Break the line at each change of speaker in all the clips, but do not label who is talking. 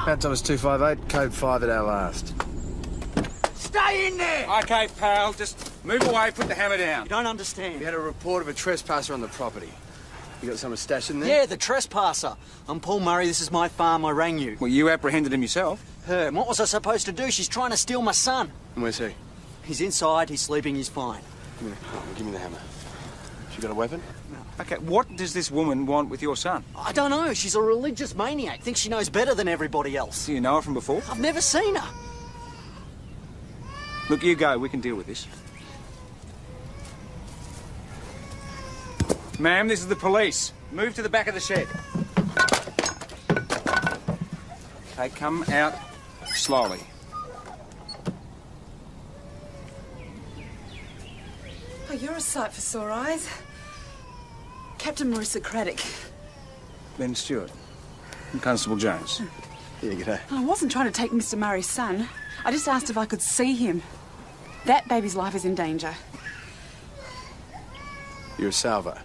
Matt Thomas 258, code 5 at our last.
Stay in there!
OK, pal, just move away, put the hammer down.
You don't understand.
We had a report of a trespasser on the property. You got someone stashed in there?
Yeah, the trespasser. I'm Paul Murray, this is my farm, I rang you.
Well, you apprehended him yourself.
Her, and what was I supposed to do? She's trying to steal my son.
And where's he?
He's inside, he's sleeping, he's fine.
Give me the hammer. She got a weapon?
OK, what does this woman want with your son?
I don't know, she's a religious maniac, thinks she knows better than everybody else.
Do you know her from before?
I've never seen her.
Look, you go, we can deal with this. Ma'am, this is the police. Move to the back of the shed. OK, come out slowly.
Oh, you're a sight for sore eyes. Captain Marissa Craddock.
Ben Stewart. And Constable Jones.
Yeah, g'day.
I wasn't trying to take Mr. Murray's son. I just asked if I could see him. That baby's life is in danger.
You're a salvo.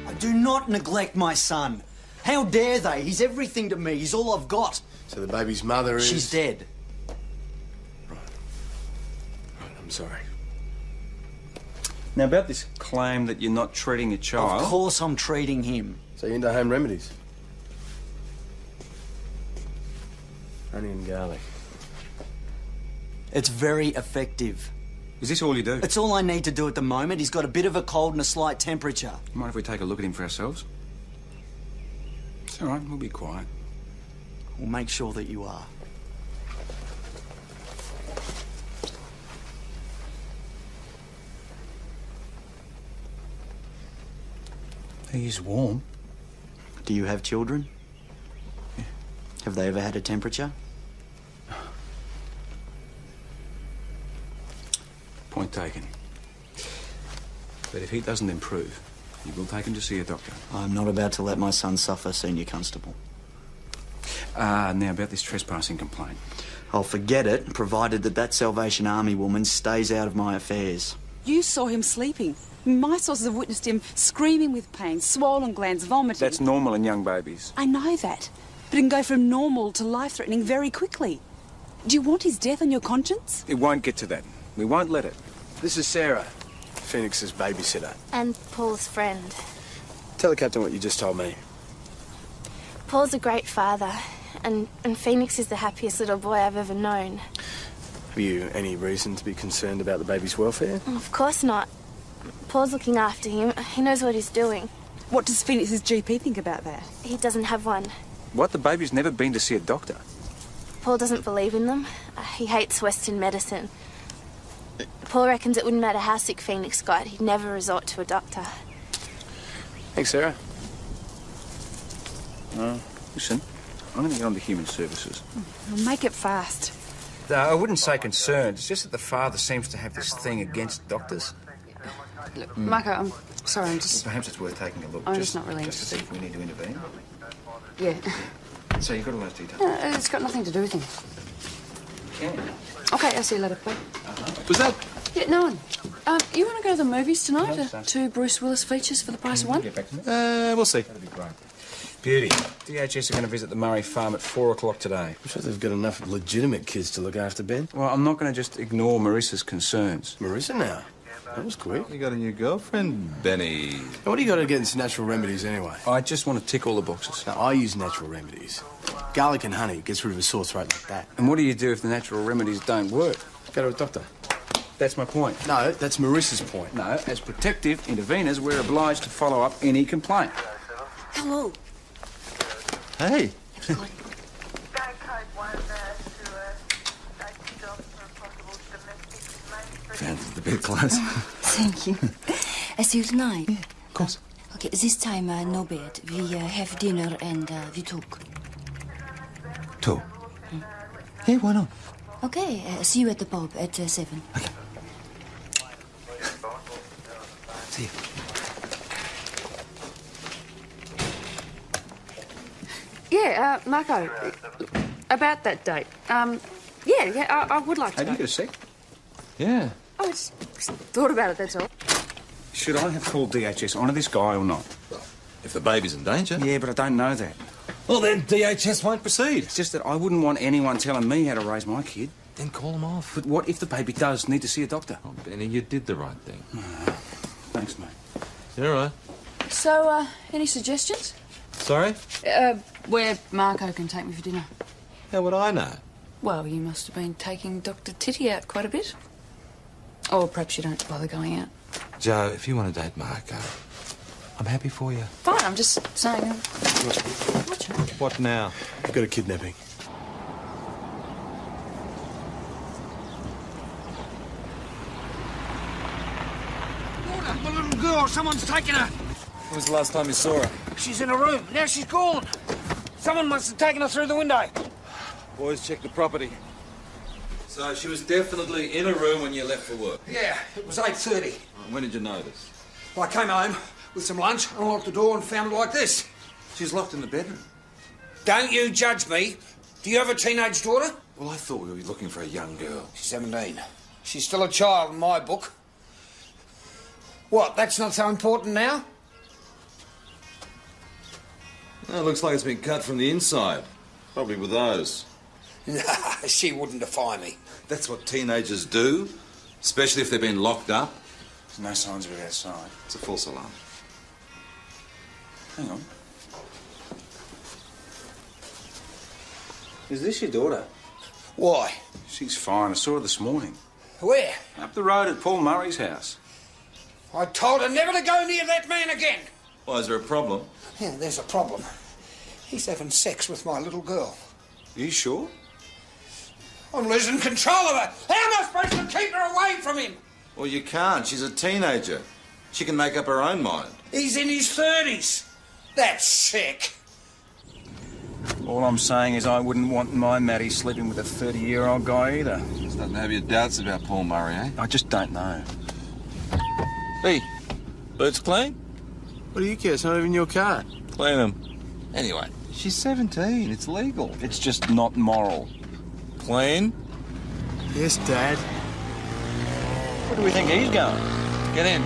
I do not neglect my son. How dare they? He's everything to me. He's all I've got.
So the baby's mother is...
She's dead.
Right, I'm sorry.
Now, about this claim that you're not treating your child...
Of course I'm treating him.
So you're into home remedies? Onion garlic.
It's very effective.
Is this all you do?
It's all I need to do at the moment. He's got a bit of a cold and a slight temperature.
Mind if we take a look at him for ourselves? It's all right, we'll be quiet.
We'll make sure that you are.
He's warm.
Do you have children?
Yeah.
Have they ever had a temperature?
Point taken. But if he doesn't improve, you will take him to see a doctor.
I'm not about to let my son suffer, Senior Constable.
Now about this trespassing complaint.
I'll forget it, provided that Salvation Army woman stays out of my affairs.
You saw him sleeping. My sources have witnessed him screaming with pain, swollen glands, vomiting.
That's normal in young babies.
I know that. But it can go from normal to life-threatening very quickly. Do you want his death on your conscience?
It won't get to that. We won't let it.
This is Sarah, Phoenix's babysitter.
And Paul's friend.
Tell the captain what you just told me.
Paul's a great father, and Phoenix is the happiest little boy I've ever known.
Have you any reason to be concerned about the baby's welfare?
Of course not. Paul's looking after him. He knows what he's doing.
What does Phoenix's GP think about that?
He doesn't have one.
What? The baby's never been to see a doctor?
Paul doesn't believe in them. He hates Western medicine. Paul reckons it wouldn't matter how sick Phoenix got, he'd never resort to a doctor.
Thanks, Sarah.
Listen, I'm going to get on to human services.
I'll make it fast.
I wouldn't say concerned. It's just that the father seems to have this thing against doctors.
Look, Marco, I'm sorry, I'm just...
Perhaps it's worth taking a look.
I'm just not really
Just to see if we need to intervene.
Yeah.
So you've got all those details?
It's got nothing to do with him. Okay, I'll see you later. Bye.
Was that...
Yeah, no one. You want to go to the movies tonight?
No, son.
2 Bruce Willis features for the price of one?
Get back to me.
we'll see.
That'd be great. Beauty. DHS are going to visit the Murray farm at 4 o'clock today.
I'm sure they've got enough legitimate kids to look after, Ben.
Well, I'm not going to just ignore Marissa's concerns.
Marissa now? That was quick.
You got a new girlfriend, Benny?
Now, what do you got against natural remedies anyway?
I just want to tick all the boxes.
Now, I use natural remedies. Garlic and honey gets rid of a sore throat like that.
And what do you do if the natural remedies don't work?
Go to a doctor.
That's my point.
No, that's Marissa's point.
No, as protective interveners, we're obliged to follow up any complaint.
Hello.
Hey.
Found it a bit close.
Thank you. See you tonight.
Yeah, of course.
Okay, this time no bed. We have dinner and we talk.
Talk? Yeah, why not?
Okay, see you at the pub at 7.
Okay. See you.
Yeah, Marco, about that date. Yeah, I would like to
Have you
go.
got a sec?
Yeah.
I just thought about it, that's all.
Should I have called DHS onto this guy or not?
If the baby's in danger.
Yeah, but I don't know that.
Well, then DHS won't proceed.
It's just that I wouldn't want anyone telling me how to raise my kid.
Then call them off.
But what if the baby does need to see a doctor?
Oh, Benny, you did the right thing.
Thanks, mate.
You're all right.
So, any suggestions?
Sorry?
Where Marco can take me for dinner.
How would I know?
Well, you must have been taking Dr. Titty out quite a bit. Or perhaps you don't bother going out.
Joe, if you want to date Marco, I'm happy for you.
Fine, I'm just saying. Watch out.
What now?
I've got a kidnapping.
My little girl, someone's taken her.
When was the last time you saw her?
She's in a room. Now she's gone. Someone must have taken her through the window.
Boys, check the property. So she was definitely in a room when you left for work.
Yeah, it was 8:30.
When did you notice?
I came home with some lunch, unlocked the door and found it like this.
She's locked in the bedroom.
Don't you judge me. Do you have a teenage daughter?
Well, I thought we were looking for a young girl.
She's 17. She's still a child in my book. What, that's not so important now?
Well, it looks like it's been cut from the inside. Probably with those.
Nah, she wouldn't defy me.
That's what teenagers do, especially if they've been locked up.
There's no signs of it outside.
It's a false alarm.
Hang on. Is this your daughter?
Why?
She's fine. I saw her this morning.
Where?
Up the road at Paul Murray's house.
I told her never to go near that man again.
Why, is there a problem?
Yeah, there's a problem. He's having sex with my little girl.
Are you sure?
I'm losing control of her. How am I supposed to keep her away from him?
Well, you can't. She's a teenager. She can make up her own mind.
He's in his 30s. That's sick.
All I'm saying is I wouldn't want my Maddie sleeping with a 30-year-old guy either.
Starting to have your doubts about Paul Murray, eh?
I just don't know.
Hey, boots clean?
What do you care? It's not even your car.
Clean them. Anyway, she's 17. It's legal.
It's just not moral.
Clean?
Yes, Dad.
Where do we think he's going?
Get in.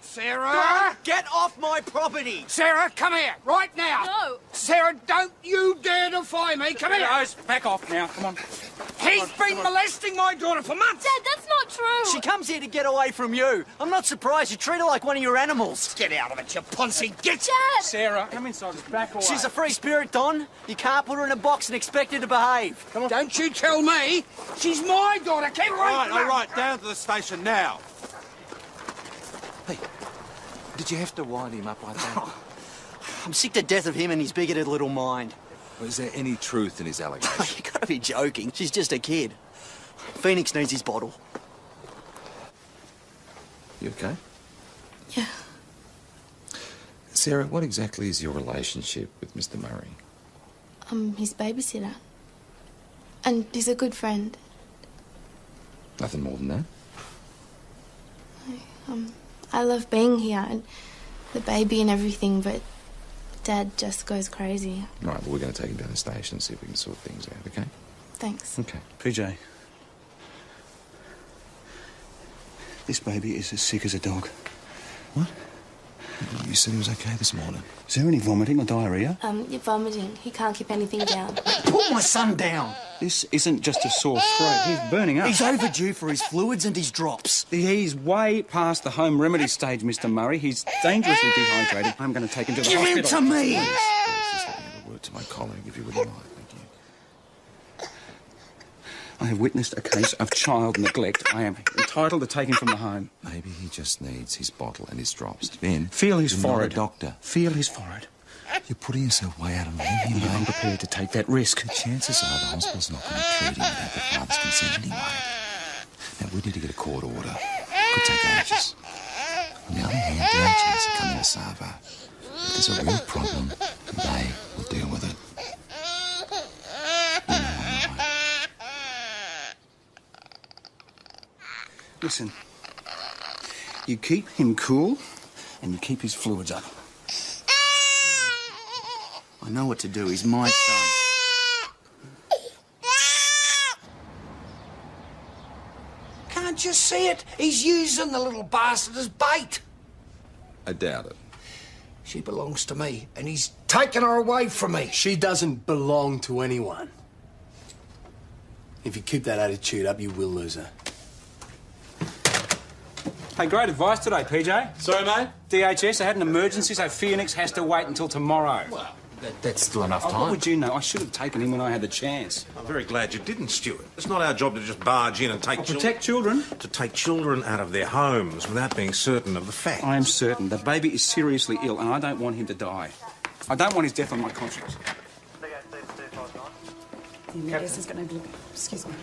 Sarah!
Get off my property!
Sarah, come here, right now!
No.
Sarah, don't you dare defy me! Come here!
Guys, back off now. Come on.
He's been molesting my daughter for months!
Dad, that's not true.
She comes here to get away from you. I'm not surprised you treat her like one of your animals.
Get out of it, you poncy! Get!
Dad!
Sarah, come inside. Just back away.
She's a free spirit, Don. You can't put her in a box and expect her to behave.
Come on. Don't you tell me! She's my daughter! Keep away from her!
Down to the station now. Hey, did you have to wind him up like that?
I'm sick to death of him and his bigoted little mind.
Or is there any truth in his allegation?
You gotta be joking. She's just a kid. Phoenix needs his bottle.
You okay?
Yeah.
Sarah, what exactly is your relationship with Mr. Murray?
I'm his babysitter. And he's a good friend.
Nothing more than that?
I love being here and the baby and everything, but Dad just goes crazy.
Right, well, we're going to take him down the station and see if we can sort things out, okay?
Thanks.
Okay.
PJ. This baby is as sick as a dog.
What? You said he was okay this morning.
Is there any vomiting or diarrhea?
You're vomiting. He can't keep anything down.
Put my son down.
This isn't just a sore throat. He's burning up.
He's overdue for his fluids and his drops.
He's way past the home remedy stage, Mr. Murray. He's dangerously dehydrated. I'm going to take him to the
Give him
hospital.
to me!
Just let me have a word to my colleague, if you wouldn't mind. Thank you.
I have witnessed a case of child neglect. I am entitled to take him from the home.
Maybe he just needs his bottle and his drops. Ben,
Feel his
you're
forehead.
not a doctor.
Feel his forehead.
You're putting yourself way out of line here,
I'm
mate.
prepared to take that risk.
The chances are the hospital's not going to treat him without the father's consent anyway. Now, we need to get a court order. Could take ages. On the other hand, DHS are coming to Savo. If there's a real problem, they will deal with it.
Listen, you keep him cool and you keep his fluids up.
I know what to do. He's my son.
Can't you see it? He's using the little bastard as bait.
I doubt it.
She belongs to me, and he's taken her away from me.
She doesn't belong to anyone. If you keep that attitude up, you will lose her.
Hey, great advice today, PJ.
Sorry, mate?
DHS, I had an emergency, so Phoenix has to wait until tomorrow.
Well, that's still enough
Oh,
time.
what would you know? I should have taken him when I had the chance.
I'm very glad you didn't, Stuart. It's not our job to just barge in and take
Protect children?
To take children out of their homes without being certain of the facts.
I am certain. The baby is seriously ill, and I don't want him to die. I don't want his death on my conscience.
Excuse me.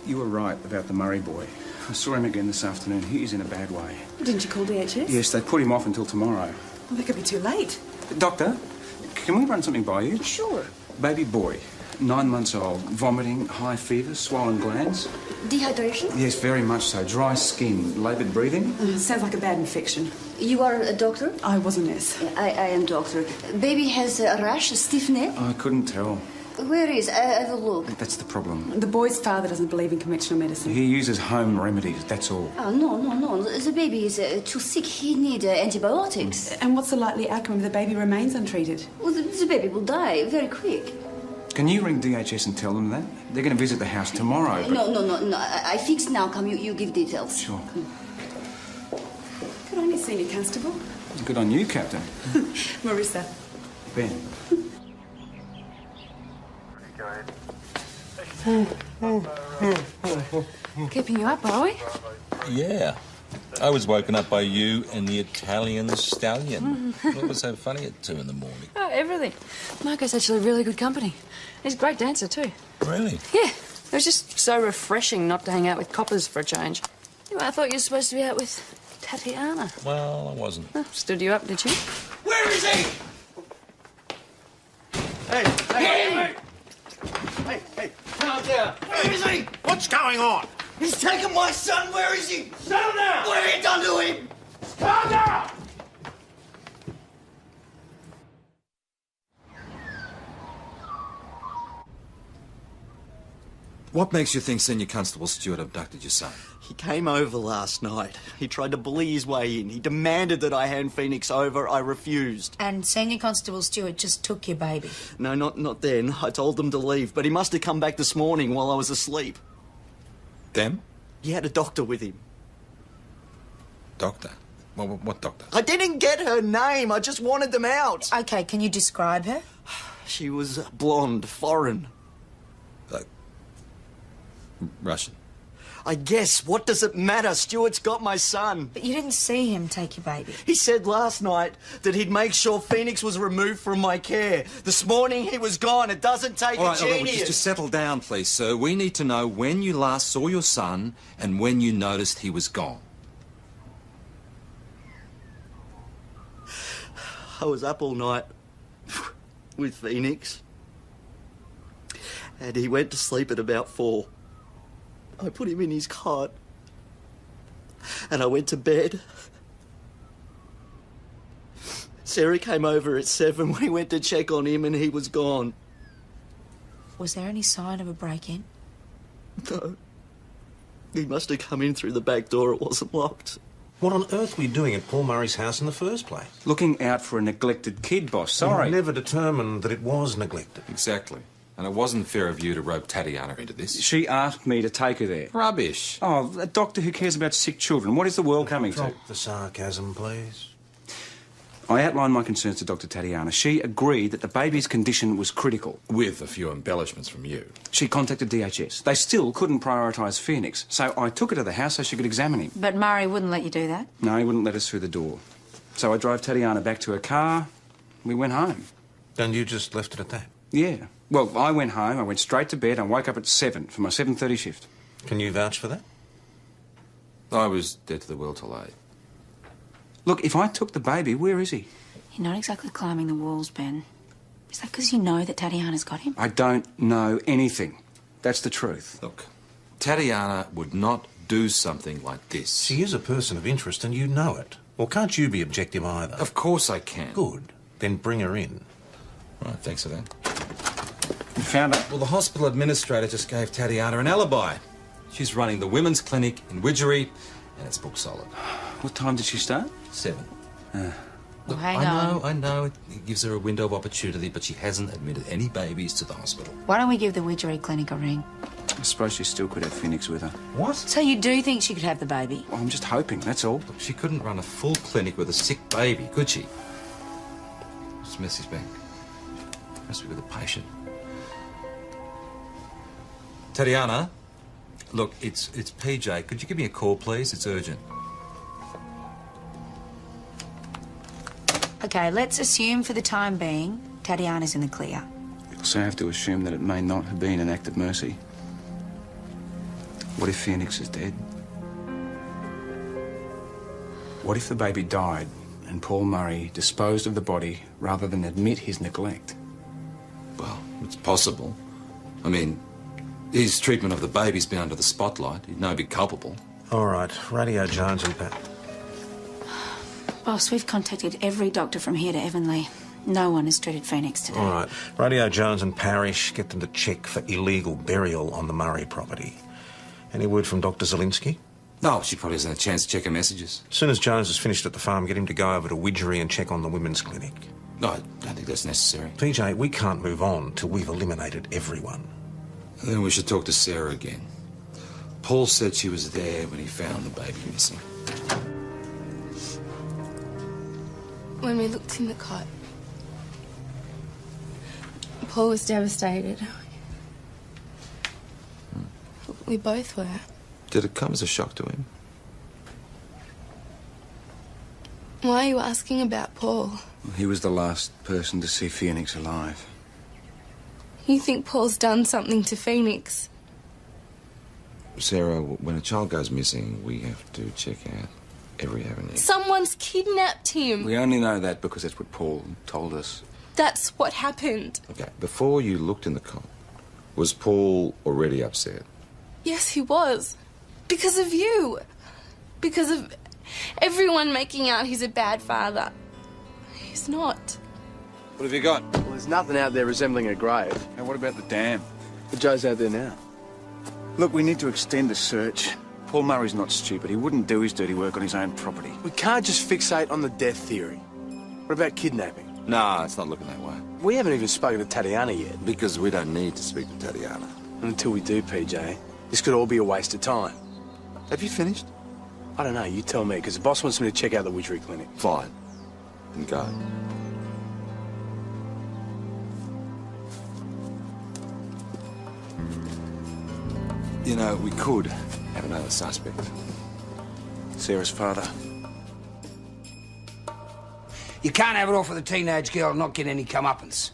You were right about the Murray boy. I saw him again this afternoon. He is in a bad way.
Didn't you call DHS?
Yes, they put him off until tomorrow.
Well, that could be too late.
Doctor, can we run something by you?
Sure.
Baby boy, 9 months old, vomiting, high fever, swollen glands.
Dehydration?
Yes, very much so. Dry skin, laboured breathing.
Sounds like a bad infection.
You are a doctor?
I was a nurse.
I am doctor. Baby has a rash, a stiff neck.
I couldn't tell.
Where is? I have a look.
That's the problem.
The boy's father doesn't believe in conventional medicine.
He uses home remedies, that's all.
Oh, no. The baby is too sick. He needs antibiotics.
And what's the likely outcome if the baby remains untreated?
Well, the baby will die very quick.
Can you ring DHS and tell them that? They're going to visit the house tomorrow. But...
No. I fix now. Come, you give details.
Sure.
Good on you, Senior Constable.
Good on you, Captain.
Marissa.
Ben.
Keeping you up, are we?
Yeah. I was woken up by you and the Italian stallion. What was so funny at 2 in the morning?
Oh, everything. Marco's actually really good company. He's a great dancer, too.
Really?
Yeah. It was just so refreshing not to hang out with coppers for a change. Anyway, I thought you were supposed to be out with Tatiana.
Well, I wasn't.
Oh, stood you up, did you?
Where is he?
Hey, calm down.
Where is he? What's going on?
He's taken my son. Where is he?
Settle down!
What have you done to him?
Calm down!
What makes you think Senior Constable Stewart abducted your son?
He came over last night. He tried to bully his way in. He demanded that I hand Phoenix over. I refused.
And Senior Constable Stewart just took your baby?
No, not then. I told them to leave, but he must have come back this morning while I was asleep.
Them?
He had a doctor with him.
Doctor? Well, what doctor?
I didn't get her name. I just wanted them out.
Okay, can you describe her?
She was blonde, foreign.
Like Russian?
I guess. What does it matter? Stuart's got my son.
But you didn't see him take your baby.
He said last night that he'd make sure Phoenix was removed from my care. This morning he was gone. It doesn't take a genius.
Just settle down, please, sir. We need to know when you last saw your son and when you noticed he was gone.
I was up all night with Phoenix. And he went to sleep at about 4. I put him in his cot. And I went to bed. Sarah came over at 7. We went to check on him and he was gone.
Was there any sign of a break-in?
No. He must have come in through the back door. It wasn't locked.
What on earth were you doing at Paul Murray's house in the first place?
Looking out for a neglected kid, boss. Sorry.
You never determined that it was neglected.
Exactly. And it wasn't fair of you to rope Tatiana into this.
She asked me to take her there.
Rubbish.
Oh, a doctor who cares about sick children. What is the world coming to?
Drop the sarcasm, please.
I outlined my concerns to Dr. Tatiana. She agreed that the baby's condition was critical.
With a few embellishments from you.
She contacted DHS. They still couldn't prioritise Phoenix, so I took her to the house so she could examine him.
But Murray wouldn't let you do that?
No, he wouldn't let us through the door. So I drove Tatiana back to her car. We went home.
And you just left it at that?
Yeah. Well, I went home, I went straight to bed, and woke up at 7 for my 7:30 shift.
Can you vouch for that?
I was dead to the will till 8.
Look, if I took the baby, where is he?
You're not exactly climbing the walls, Ben. Is that because you know that Tatiana's got him?
I don't know anything. That's the truth.
Look, Tatiana would not do something like this.
She is a person of interest and you know it. Well, can't you be objective either?
Of course I can.
Good. Then bring her in.
Right, thanks for that.
You found her?
Well, the hospital administrator just gave Tatiana an alibi. She's running the women's clinic in Widgery, and it's booked solid.
What time did she start?
7.
Well, hang on.
I know. It gives her a window of opportunity, but she hasn't admitted any babies to the hospital.
Why don't we give the Widgery Clinic a ring?
I suppose she still could have Phoenix with her.
What?
So you do think she could have the baby?
Well, I'm just hoping, that's all.
Look, she couldn't run a full clinic with a sick baby, could she? What's the message back? Must be with a patient. Tatiana? Look, it's PJ. Could you give me a call, please? It's urgent.
Okay, let's assume for the time being Tatiana's in the clear.
We also have to assume that it may not have been an act of mercy. What if Phoenix is dead? What if the baby died and Paul Murray disposed of the body rather than admit his neglect?
Well, it's possible. I mean, his treatment of the baby's been under the spotlight. He'd no be culpable.
All right, Radio Jones and Pat.
Boss, we've contacted every doctor from here to Avonlea. No one has treated Phoenix today.
All right, Radio Jones and Parish, get them to check for illegal burial on the Murray property. Any word from Dr. Zielinski?
No, she probably hasn't had a chance to check her messages.
As soon as Jones is finished at the farm, get him to go over to Widgery and check on the women's clinic.
No, I don't think that's necessary.
PJ, we can't move on till we've eliminated everyone.
Then we should talk to Sarah again. Paul said she was there when he found the baby missing.
When we looked in the cot, Paul was devastated. We both were.
Did it come as a shock to him?
Why are you asking about Paul?
He was the last person to see Phoenix alive.
You think Paul's done something to Phoenix?
Sarah, when a child goes missing, we have to check out every avenue.
Someone's kidnapped him.
We only know that because that's what Paul told us.
That's what happened.
Okay, before you looked in the cot, was Paul already upset?
Yes, he was. Because of you. Because of everyone making out he's a bad father. He's not.
What have you got?
Well, there's nothing out there resembling a grave.
And what about the dam?
But Joe's out there now.
Look, we need to extend the search. Paul Murray's not stupid. He wouldn't do his dirty work on his own property.
We can't just fixate on the death theory. What about kidnapping?
No, it's not looking that way.
We haven't even spoken to Tatiana yet.
Because we don't need to speak to Tatiana.
And until we do, PJ, this could all be a waste of time.
Have you finished?
I don't know, you tell me, because the boss wants me to check out the Widgery Clinic.
Fine. Then go. You know, we could have another suspect.
Sarah's father.
You can't have it all for the teenage girl and not get any comeuppance.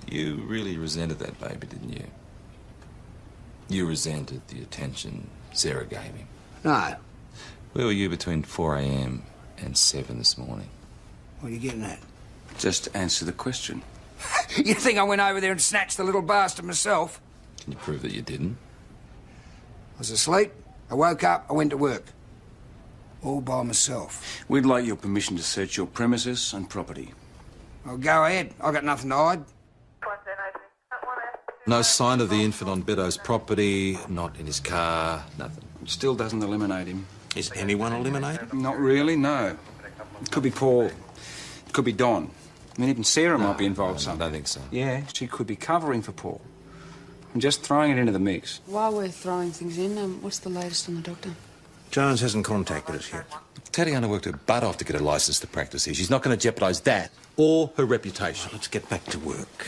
You really resented that baby, didn't you? You resented the attention Sarah gave him.
No.
Where were you between 4 a.m. and 7 this morning?
What are you getting at?
Just answer the question.
You think I went over there and snatched the little bastard myself?
Can you prove that you didn't?
I was asleep, I woke up, I went to work. All by myself.
We'd like your permission to search your premises and property.
Well, go ahead. I got nothing to hide.
No sign of the infant on Beddoes' property, not in his car, nothing.
It still doesn't eliminate him.
Is anyone eliminated?
Not really, no. It could be Paul. It could be Don. I mean, even Sarah might be involved
I don't think so.
Yeah, she could be covering for Paul. I'm just throwing it into the mix.
While we're throwing things in, what's the latest on the doctor?
Jones hasn't contacted us yet.
Tatiana worked her butt off to get a licence to practice here. She's not going to jeopardise that or her reputation.
Let's get back to work.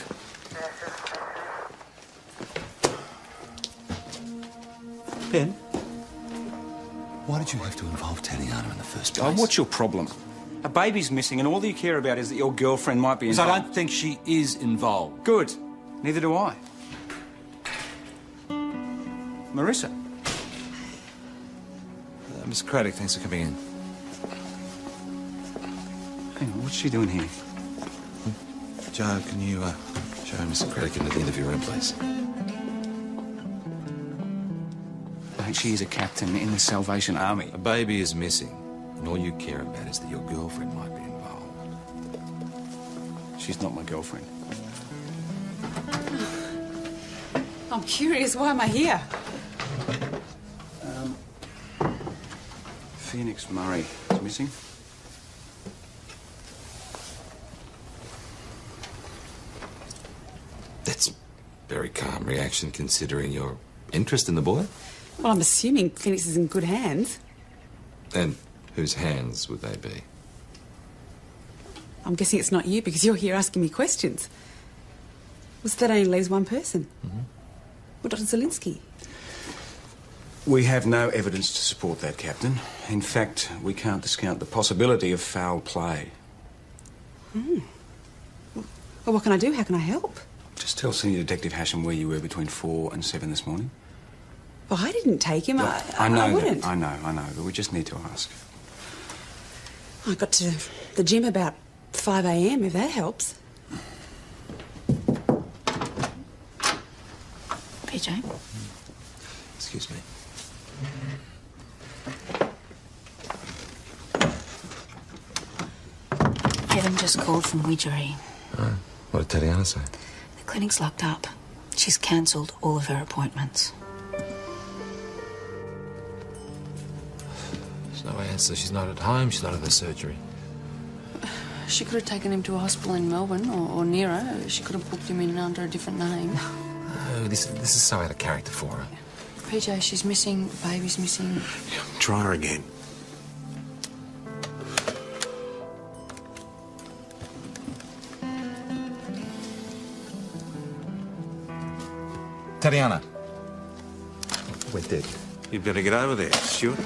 Ben, why did you have to involve Tatiana in the first place?
Oh, what's your problem? A baby's missing and all that you care about is that your girlfriend might be
Because
involved.
I don't think she is involved.
Good. Neither do I. Marissa.
Miss Craddock, thanks for coming in.
Hang on, what's she doing here?
Joe, can you show Miss Craddock into the interview room, please?
Mate, she is a captain in the Salvation Army.
A baby is missing, and all you care about is that your girlfriend might be involved.
She's not my girlfriend.
I'm curious, why am I here?
Phoenix Murray is missing.
That's a very calm reaction considering your interest in the boy.
Well, I'm assuming Phoenix is in good hands.
And whose hands would they be?
I'm guessing it's not you because you're here asking me questions. Well, so that only leaves one person. Well, Dr. Zielinski.
We have no evidence to support that, Captain. In fact, we can't discount the possibility of foul play.
Well, what can I do? How can I help?
Just tell Senior Detective Hasham where you were between 4 and 7 this morning.
Well, I didn't take him.
I know
I wouldn't.
that. I know, but we just need to ask.
I got to the gym about 5 a.m, if that helps.
PJ?
Excuse me.
Evan just called from Widgery.
Oh, what did Tatiana say?
The clinic's locked up. She's cancelled all of her appointments.
There's no answer. She's not at home. She's not at the surgery.
She could have taken him to a hospital in Melbourne or near her. She could have booked him in under a different name.
Oh, this is so out of character for her.
PJ, she's missing. The baby's missing.
Try her again.
Tatiana. We're dead.
You'd better get over there, Stuart.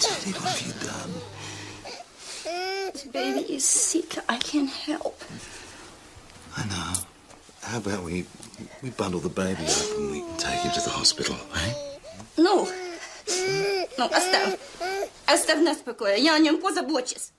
Teddy, what have you done?
The baby is sick. I can't help.
I know. How about we bundle the baby up and we take him to the hospital, eh?
No. Ну, оставь. Оставь нас в покое. Я о нем позабочусь.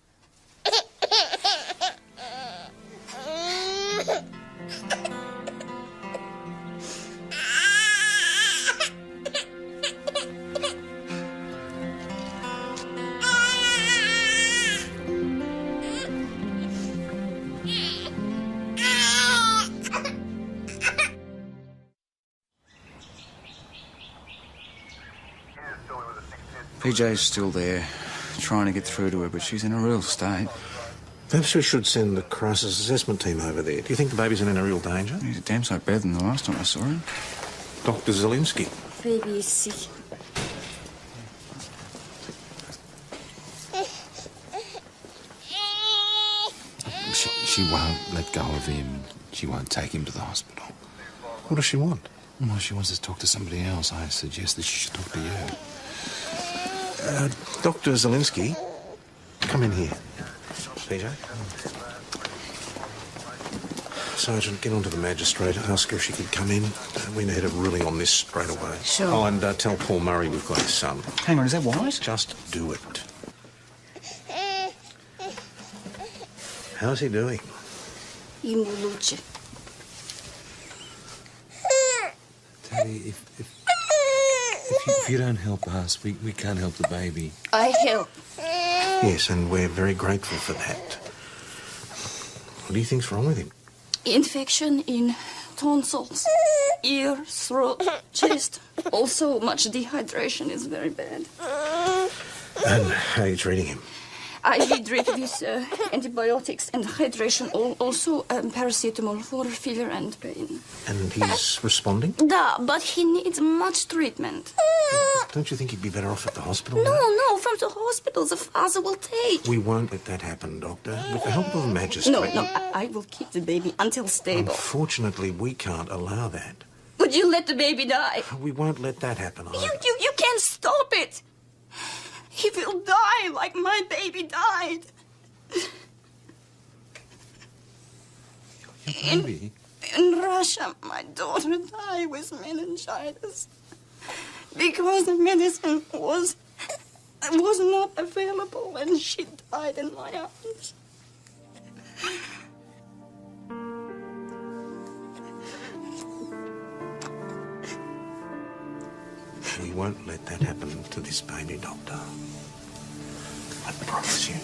PJ's still there, trying to get through to her, but she's in a real state.
Perhaps we should send the crisis assessment team over there. Do you think the baby's in any real danger?
He's a damn sight better than the last time I saw him.
Dr. Zielinski.
Baby is sick.
She won't let go of him. She won't take him to the hospital.
What does she want?
Well, she wants to talk to somebody else. I suggest that she should talk to you.
Dr. Zielinski, come in here. PJ. Sergeant, get onto the magistrate. Ask her if she could come in. We need a ruling on this straight away.
Sure.
Oh, and tell Paul Murray we've got his son.
Hang on, is that wise?
Just do it. How's he doing?
Ему лучше.
Teddy, if you don't help us, we can't help the baby.
I help.
Yes, and we're very grateful for that. What do you think's wrong with him?
Infection in tonsils, ear, throat, chest. Also, much dehydration is very bad.
And how are you treating him?
IV drip with antibiotics and hydration, also paracetamol for fever and pain.
And he's responding?
Da, but he needs much treatment.
Don't you think he'd be better off at the hospital?
No, from the hospital the father will take.
We won't let that happen, Doctor. With the help of a magistrate...
No, I will keep the baby until stable.
Unfortunately, we can't allow that.
Would you let the baby die?
We won't let that happen either.
You can't stop it. He will die like my baby died.
Baby?
In Russia, my daughter died with meningitis because the medicine was not available, and she died in my arms.
We won't let that happen to this baby, Doctor. I promise you.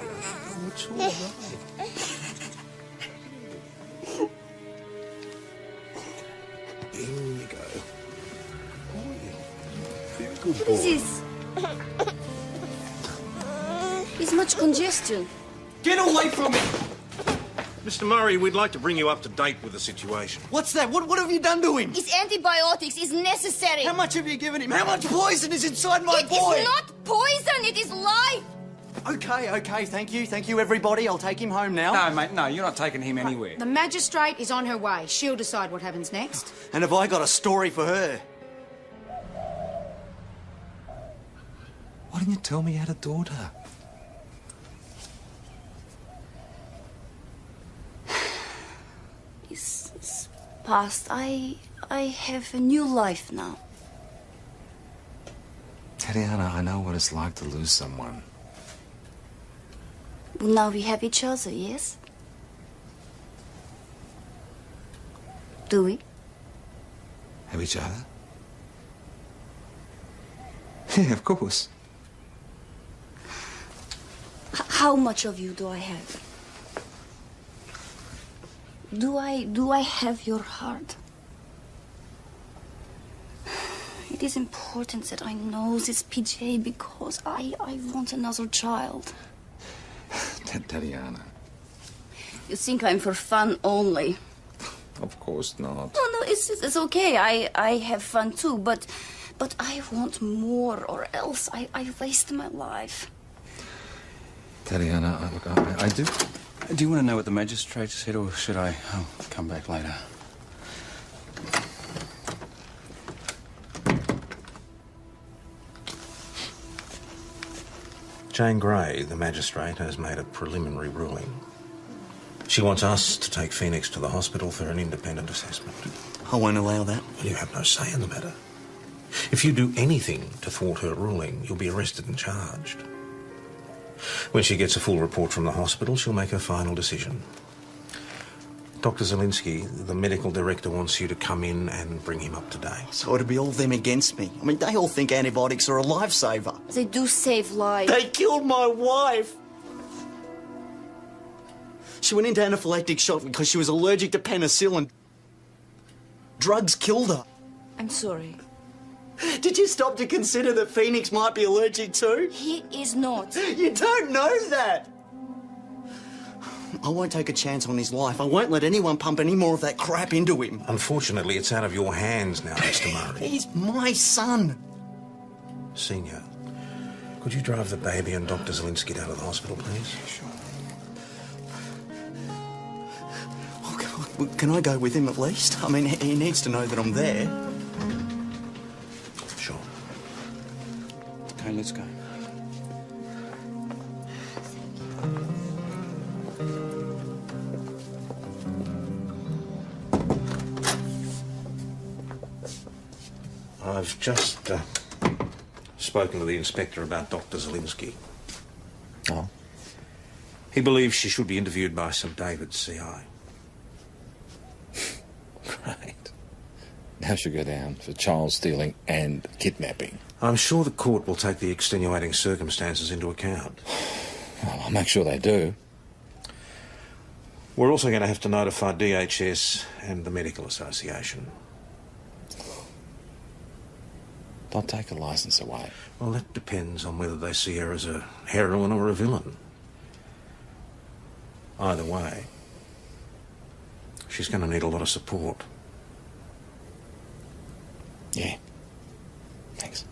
Oh, it's all right. In you go. Oh, yeah. Very good boy.
What is this? It's much congestion.
Get away from me!
Mr. Murray, we'd like to bring you up to date with the situation.
What's that? What have you done to him?
His antibiotics is necessary.
How much have you given him? How much poison is inside my boy?
It is not poison, it is life.
Okay, thank you, everybody. I'll take him home now.
No, mate, no, you're not taking him anywhere.
The magistrate is on her way. She'll decide what happens next.
And have I got a story for her?
Why didn't you tell me you had a daughter?
It's past. I have a new life now.
Tatiana, I know what it's like to lose someone.
Well, now we have each other, yes? Do we?
Have each other? Yeah, of course.
How much of you do I have? Do I have your heart? It is important that I know this, PJ, because I want another child.
Tatiana.
You think I'm for fun only?
Of course not.
No, it's okay. I have fun too, but I want more, or else I waste my life.
Tatiana, look, I do.
Do you want to know what the magistrate said, or should I come back later?
Jane Grey, the magistrate, has made a preliminary ruling. She wants us to take Phoenix to the hospital for an independent assessment.
I won't allow that.
You have no say in the matter. If you do anything to thwart her ruling, you'll be arrested and charged. When she gets a full report from the hospital, she'll make her final decision. Dr. Zelinsky, the medical director, wants you to come in and bring him up to date.
So it'll be all them against me. I mean, they all think antibiotics are a lifesaver.
They do save lives.
They killed my wife. She went into anaphylactic shock because she was allergic to penicillin. Drugs killed her.
I'm sorry.
Did you stop to consider that Phoenix might be allergic too?
He is not.
You don't know that. I won't take a chance on his life. I won't let anyone pump any more of that crap into him.
Unfortunately, it's out of your hands now, Mr. Murray.
He's my son.
Senior, could you drive the baby and Dr. Zelinsky down to the hospital, please?
Sure. Well, can I go with him at least? I mean, he needs to know that I'm there.
Sure.
Okay, let's go.
I've just spoken to the inspector about Dr. Zelinsky.
Oh?
He believes she should be interviewed by St. David's CI.
Great. Now she'll go down for child stealing and kidnapping.
I'm sure the court will take the extenuating circumstances into account.
Well, I'll make sure they do.
We're also going to have to notify DHS and the Medical Association.
They'll take her licence away.
Well, that depends on whether they see her as a heroine or a villain. Either way, she's going to need a lot of support.
Yeah. Thanks.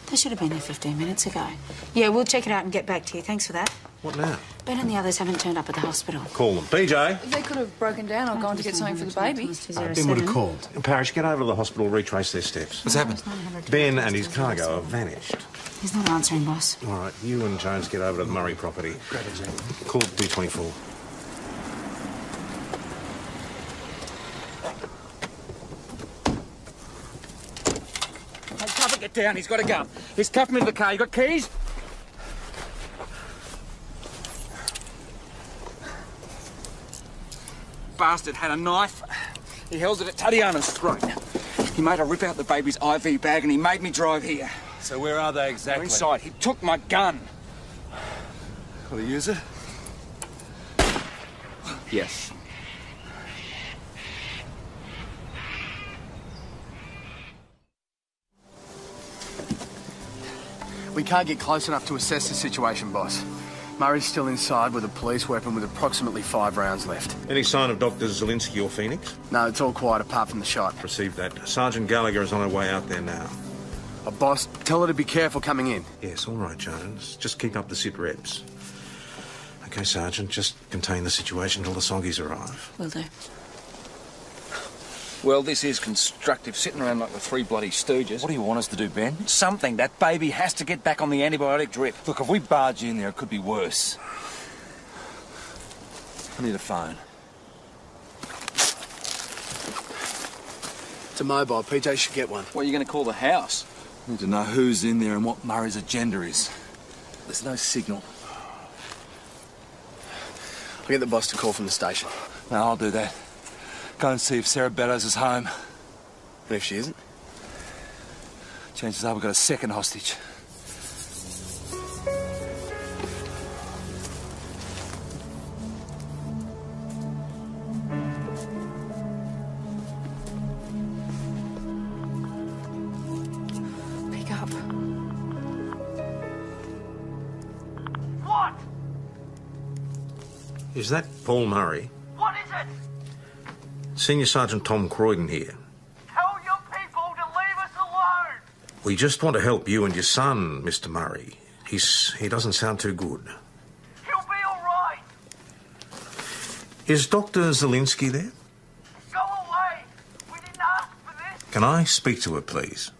They should have been there 15 minutes ago. Yeah, we'll check it out and get back to you. Thanks for that.
What now?
Ben and the others haven't turned up at the hospital.
Call them. PJ?
They could have broken down or gone to get something for the baby.
Ben would have called. Parish, get over to the hospital, retrace their steps.
What's happened?
Ben and his cargo have vanished.
He's not answering, boss.
All right, you and Jones get over to the Murray property.
Great, Jack.
Call D24.
Hey, cover, get down. He's got a gun. He's cuffed me to the car. You got keys? Bastard had a knife. He held it at Tatiana's throat. He made her rip out the baby's IV bag and he made me drive here.
So where are they exactly?
They're inside. He took my gun.
Will he use it?
Yes.
We can't get close enough to assess the situation, boss. Murray's still inside with a police weapon with approximately 5 rounds left.
Any sign of Dr. Zielinski or Phoenix?
No, it's all quiet apart from the shot.
Received that. Sergeant Gallagher is on her way out there now.
Boss, tell her to be careful coming in.
Yes, all right, Jones. Just keep up the sit reps. OK, Sergeant, just contain the situation till the Soggies arrive.
Will do.
Well, this is constructive, sitting around like the 3 bloody stooges. What do you want us to do, Ben? Something. That baby has to get back on the antibiotic drip.
Look, if we barge in there, it could be worse. I need a phone.
It's a mobile. PJ should get one.
What are you going to call the house?
I need to know who's in there and what Murray's agenda is. There's no signal.
I'll get the boss to call from the station.
No, I'll do that. Go and see if Sarah Beddoes is home.
And if she isn't?
Chances are we've got a second hostage.
Pick up.
What?
Is that Paul Murray?
What is it?
Senior Sergeant Tom Croydon here.
Tell your people to leave us alone!
We just want to help you and your son, Mr. Murray. He doesn't sound too good.
He'll be all right!
Is Dr. Zielinski there?
Go away! We didn't ask for this!
Can I speak to her, please?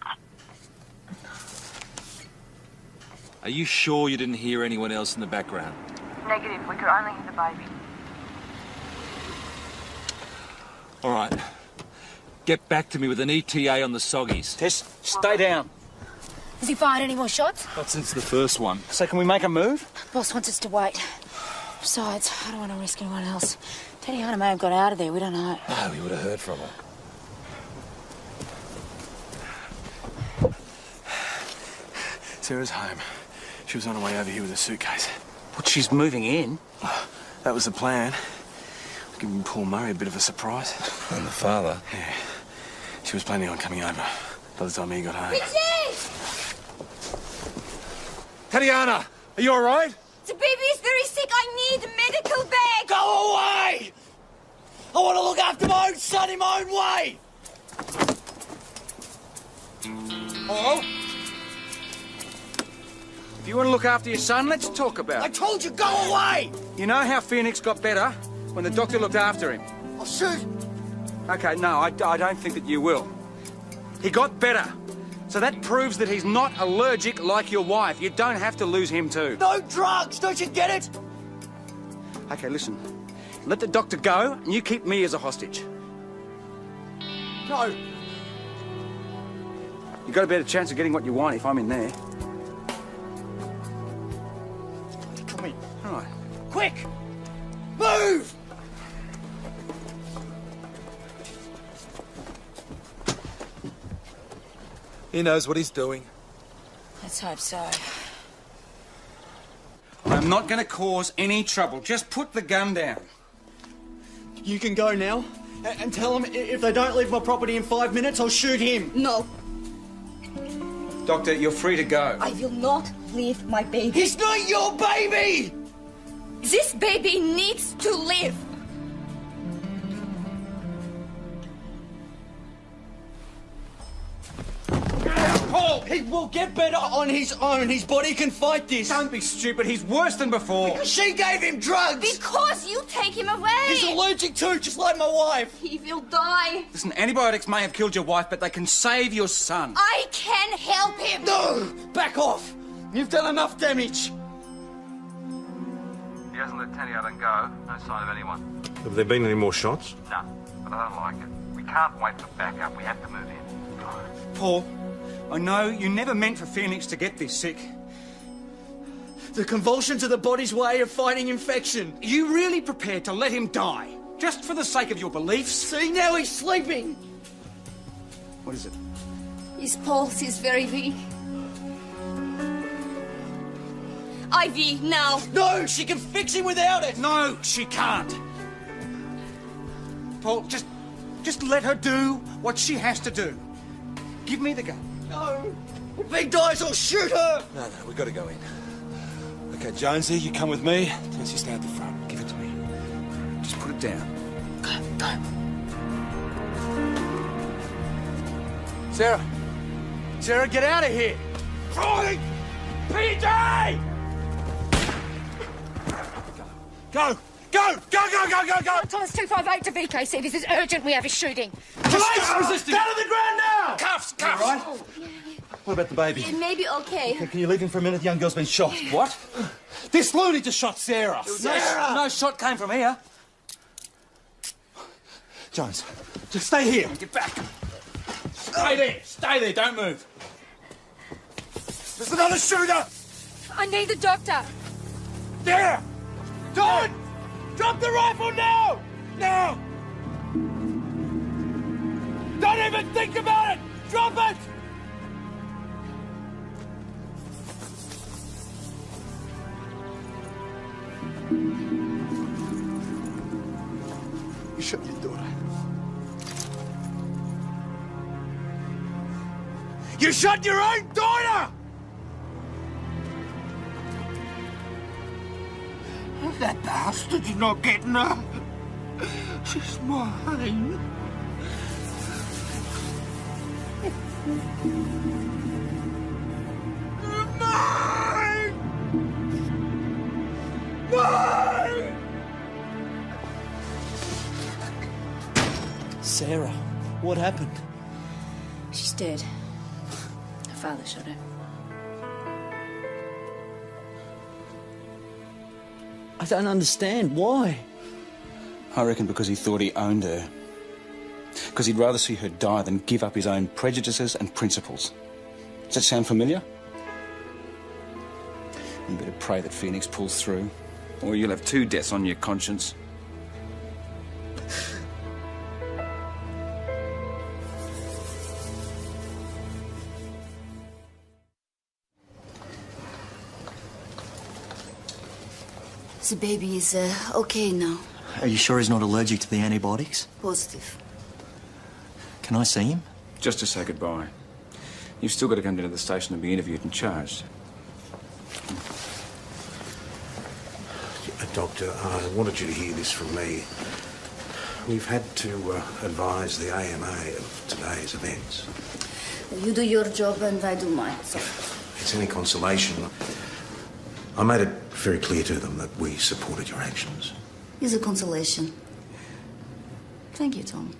Are you sure you didn't hear anyone else in the background?
Negative. We could only hear the baby.
All right. Get back to me with an ETA on the Soggies.
Tess, stay down.
Has he fired any more shots?
Not since the first one.
So can we make a move?
Boss wants us to wait. Besides, I don't want to risk anyone else. Tatiana may have got out of there. We don't know.
No, we would have heard from her.
Sarah's home. She was on her way over here with a suitcase.
But she's moving in.
That was the plan. Giving Paul Murray a bit of a surprise.
And the father?
Yeah. She was planning on coming over by the time he got home.
Richie!
Tatiana, are you all right?
The baby is very sick. I need a medical bag.
Go away! I want to look after my own son in my own way!
Hello? If you want to look after your son, let's talk about it.
I told you, go away!
You know how Phoenix got better? When the doctor looked after him.
I'll shoot.
OK, no, I don't think that you will. He got better. So that proves that he's not allergic like your wife. You don't have to lose him too.
No drugs, don't you get it?
OK, listen. Let the doctor go and you keep me as a hostage.
No.
You've got a better chance of getting what you want if I'm in there.
Come in.
All right.
Quick! Move!
He knows what he's doing.
Let's hope so.
I'm not going to cause any trouble. Just put the gun down.
You can go now and tell them if they don't leave my property in 5 minutes, I'll shoot him.
No.
Doctor, you're free to go.
I will not leave my baby.
It's not your baby!
This baby needs to live.
Paul, he will get better on his own. His body can fight this.
Don't be stupid. He's worse than before.
Because she gave him drugs.
Because you take him away.
He's allergic to, just like my wife.
He will die.
Listen, antibiotics may have killed your wife, but they can save your son.
I can help him.
No! Back off. You've done enough damage.
He hasn't let Teddy out and go. No sign of anyone.
Have there been any more shots?
No, but I don't like it. We can't wait for backup. We have to move in.
Paul, I know you never meant for Phoenix to get this sick.
The convulsions are the body's way of fighting infection.
Are you really prepared to let him die? Just for the sake of your beliefs?
See, now he's sleeping.
What is it?
His pulse is very weak. IV, now.
No, she can fix him without it.
No, she can't. Paul, just let her do what she has to do. Give me the gun.
No. If he dies, I'll shoot her.
No, we've got to go in. Okay, Jonesy, you come with me. Nancy, stay at the front. Give it to me.
Just put it down.
Go. Sarah, get out of here.
Troy! PJ!
Go!
Thomas 258 to VKC. This is urgent. We have a shooting.
Police! Resisting! Down to the ground now!
Cuffs!
All right? What about the baby?
It may be okay.
Can you leave him for a minute? The young girl's been shot.
What?
This loony just shot Sarah.
No shot came from here.
Jones, just stay here.
Get back. Stay there. Don't move.
There's another shooter!
I need the doctor.
There! Don! Drop the rifle now! Now! Don't even think about it! Drop it!
You shot your daughter.
You shot your own daughter! That bastard is not getting her. She's mine. Mine! Mine!
Sarah, what happened?
She's dead. Her father shot her.
I don't understand. Why?
I reckon because he thought he owned her. Because he'd rather see her die than give up his own prejudices and principles. Does that sound familiar? You better pray that Phoenix pulls through, or you'll have 2 deaths on your conscience.
The baby is okay now.
Are you sure he's not allergic to the antibiotics?
Positive.
Can I see him?
Just to say goodbye. You've still got to come down to the station and be interviewed and charged.
Doctor, I wanted you to hear this from me. We've had to advise the AMA of today's events.
You do your job and I do mine. So.
If it's any consolation, I made it very clear to them that we supported your actions.
It's a consolation. Thank you, Tom.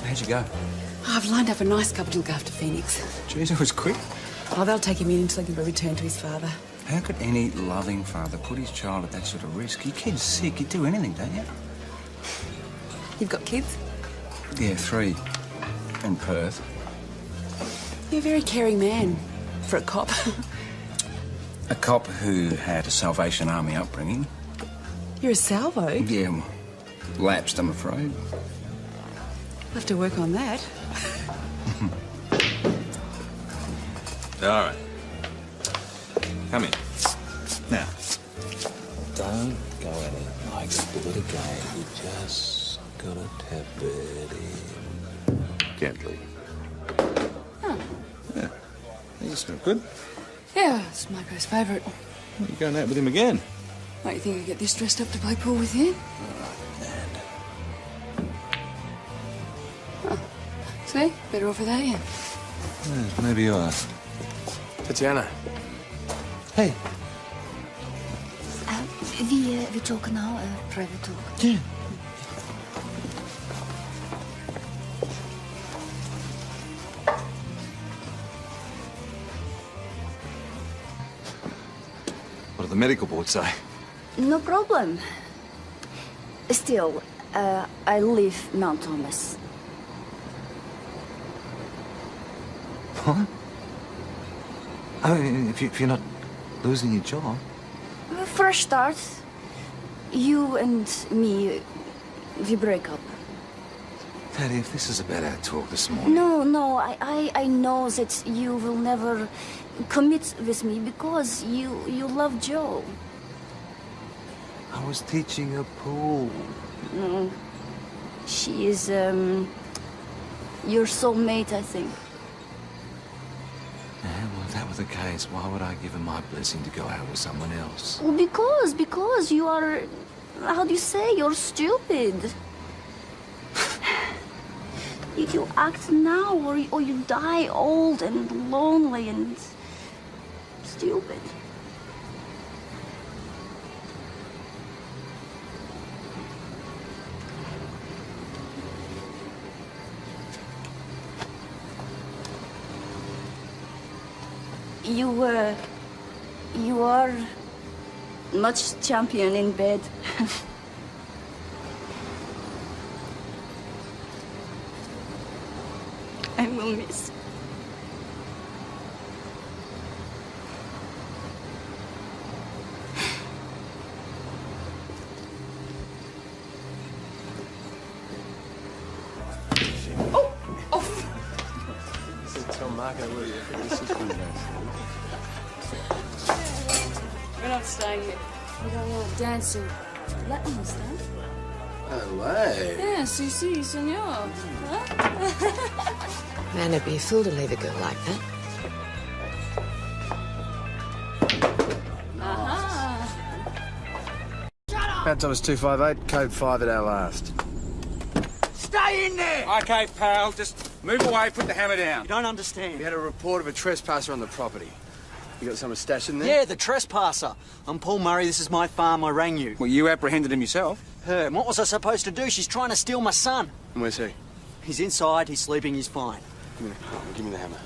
How'd you go?
I've lined up a nice couple to look after Phoenix.
Jeez, it was quick.
Oh, they'll take him in until he can return to his father.
How could any loving father put his child at that sort of risk? Your kid's sick, you'd do anything, don't you?
You've got kids?
Yeah, 3. In Perth.
You're a very caring man for a cop.
A cop who had a Salvation Army upbringing.
You're a salvo?
Yeah, well, lapsed, I'm afraid.
We'll have to work on that.
All right. Come in. Now, don't go at it like a bit of game. You just gotta tap it in gently.
Oh.
Yeah. You smell good.
Yeah, it's Marco's favourite.
You going out with him again?
What, you think I get this dressed up to play pool with you? Oh. See? Better off without you.
Yeah, maybe you are.
Tatiana.
Hey.
We talk now, private talk.
Yeah.
What did the medical board say?
No problem. Still, I leave Mount Thomas.
What? I mean, if you're not losing your job.
Fresh start. You and me, we break up.
Daddy, if this is about our talk this morning...
No, I know that you will never commit with me because you love Joe.
I was teaching her pool.
No. She is, your soulmate, I think.
Yeah, well, if that were the case, why would I give her my blessing to go out with someone else?
Well, because you are, how do you say, you're stupid. You act now or you die old and lonely and stupid. You are much champion in bed. I will miss.
Tell Marco where this is from.
We're not staying here. We're going out dancing. Let me stand.
No way.
Yeah, si, senor. Huh?
Man, it'd be a fool to leave a girl like that.
Mount Thomas 258, code 5 at our last.
Stay in there! Okay, pal, just move away, put the hammer down.
You don't understand.
We had a report of a trespasser on the property. You got someone stashed in there?
Yeah, the trespasser. I'm Paul Murray, this is my farm, I rang you.
Well, you apprehended him yourself.
Her, and what was I supposed to do? She's trying to steal my son.
And where's he?
He's inside, he's sleeping, he's fine.
Give me the hammer.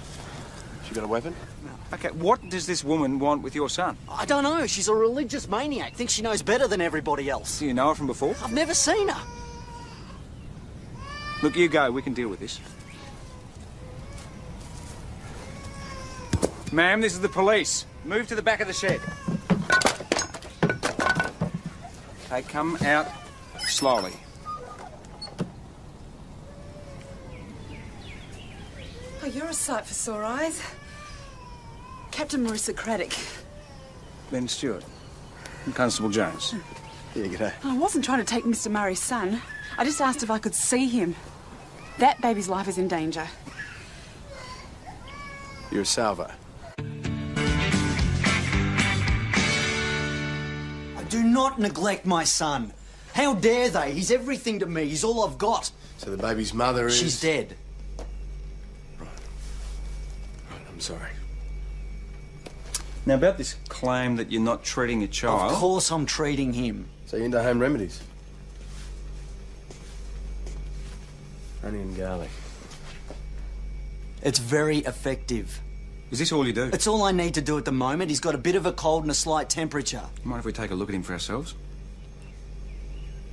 She got a weapon?
No.
Okay, what does this woman want with your son?
I don't know, she's a religious maniac, thinks she knows better than everybody else.
Do you know her from before?
I've never seen her.
Look, you go, we can deal with this. Ma'am, this is the police. Move to the back of the shed. Okay, come out slowly.
Oh, you're a sight for sore eyes. Captain Marissa Craddock.
Ben Stewart. And Constable Jones.
Yeah, g'day.
I wasn't trying to take Mr. Murray's son. I just asked if I could see him. That baby's life is in danger.
You're a salvo.
Do not neglect my son. How dare they? He's everything to me. He's all I've got.
So the baby's mother is...
She's dead.
Right, I'm sorry.
Now, about this claim that you're not treating a child...
Of course I'm treating him.
So you're into home remedies? Onion garlic.
It's very effective.
Is this all you do?
It's all I need to do at the moment. He's got a bit of a cold and a slight temperature.
Mind if we take a look at him for ourselves?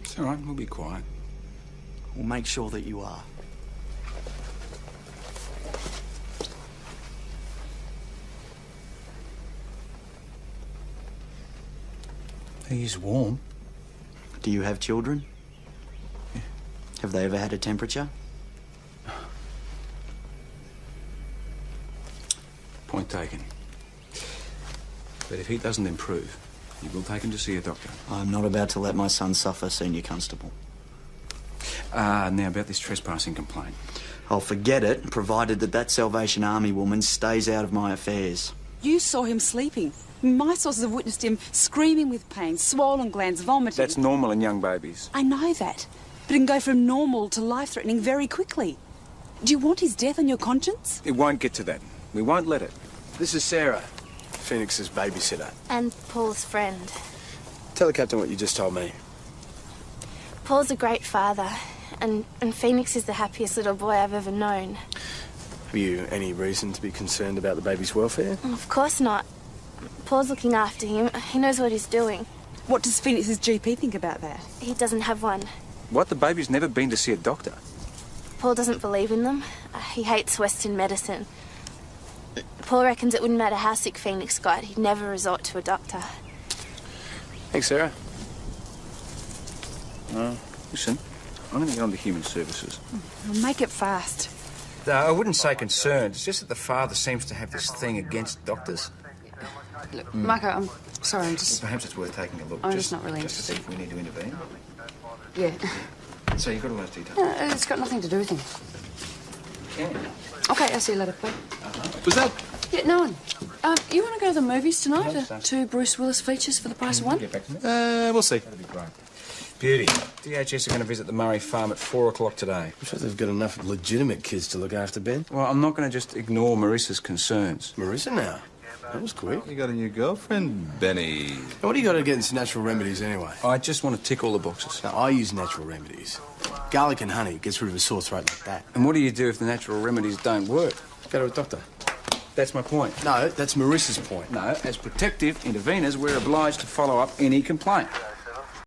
It's all right, we'll be quiet.
We'll make sure that you are.
He's warm.
Do you have children?
Yeah.
Have they ever had a temperature?
Point taken.
But if he doesn't improve, you will take him to see a doctor.
I'm not about to let my son suffer, Senior Constable.
Now about this trespassing complaint.
I'll forget it, provided that Salvation Army woman stays out of my affairs.
You saw him sleeping. My sources have witnessed him screaming with pain, swollen glands, vomiting.
That's normal in young babies.
I know that. But it can go from normal to life-threatening very quickly. Do you want his death on your conscience?
It won't get to that. We won't let it.
This is Sarah, Phoenix's babysitter.
And Paul's friend.
Tell the captain what you just told me.
Paul's a great father, and Phoenix is the happiest little boy I've ever known.
Have you any reason to be concerned about the baby's welfare?
Of course not. Paul's looking after him. He knows what he's doing.
What does Phoenix's GP think about that?
He doesn't have one.
What? The baby's never been to see a doctor?
Paul doesn't believe in them. He hates Western medicine. Paul reckons it wouldn't matter how sick Phoenix got, he'd never resort to a doctor.
Thanks, Sarah.
Listen, I'm going to get on to human services.
Well, make it fast.
I wouldn't say concerned. It's just that the father seems to have this thing against doctors.
Look, Marco, I'm sorry, I'm just...
Perhaps it's worth taking a look.
I'm just not really
Just to see if we need to intervene.
Yeah.
So you've got all those details?
It's got nothing to do with him.
Yeah.
Okay, I'll see you later, bye.
Was that...
Yeah, no one. You want to go to the movies tonight?
No, sir.
2 Bruce Willis features for the price of one?
Get back to me.
we'll see.
That'd be great. Beauty. DHS are going to visit the Murray farm at 4 o'clock today.
I'm sure they've got enough legitimate kids to look after, Ben.
Well, I'm not going to just ignore Marissa's concerns.
Marissa now? That was quick.
You got a new girlfriend, Benny.
Now, what do you got against natural remedies anyway?
I just want to tick all the boxes.
Now, I use natural remedies. Garlic and honey gets rid of a sore throat like that.
And what do you do if the natural remedies don't work?
Go to a doctor.
That's my point.
No, that's Marissa's point.
No, as protective interveners, we're obliged to follow up any complaint.